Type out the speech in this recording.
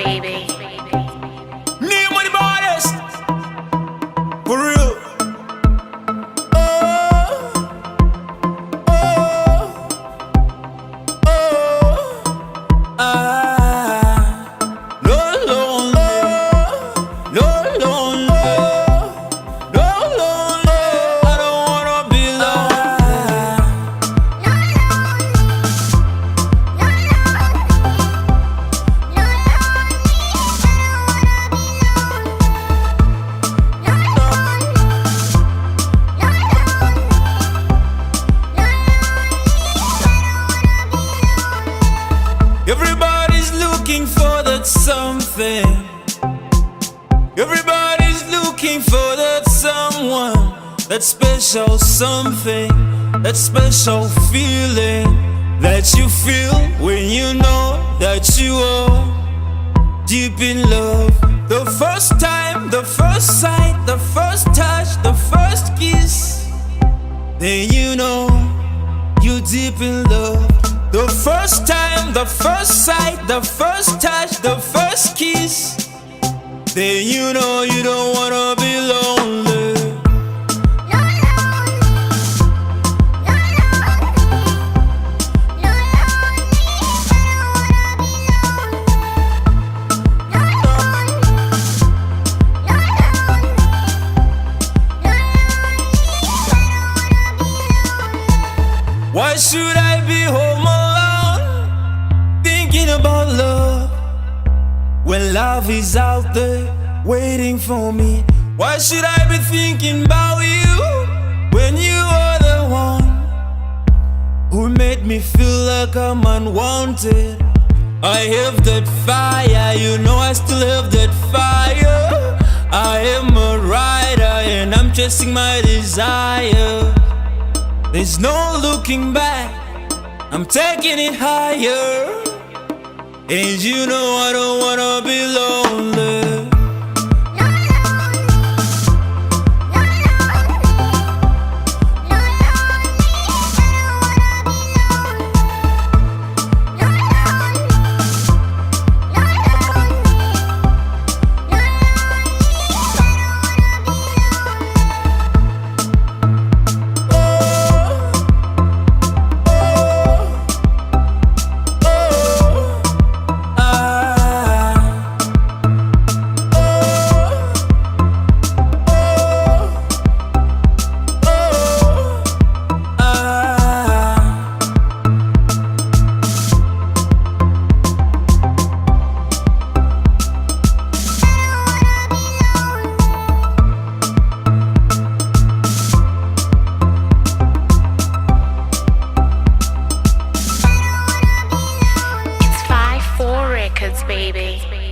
baby. Name of the baddest. For real. Oh, oh, oh. No lonely, no lonely, no lonely. I don't wanna be lonely. Everybody's looking for that something. Everybody's looking for that someone, that special something, that special feeling that you feel when you know that you are deep in love. The first time, the first sight, the first touch, the first kiss, then you know you deep in love. The first time, the first sight, the first touch, the first kiss, then you know you don't wanna be lonely. Why should I be home alone, thinking about love, when love is out there waiting for me? Why should I be thinking about you, when you are the one who made me feel like I'm unwanted? I have that fire, you know I still have that fire. I am a rider and I'm chasing my desire. There's no looking back, I'm taking it higher. And you know I don't wanna be lonely. It's 5-4 Records, baby.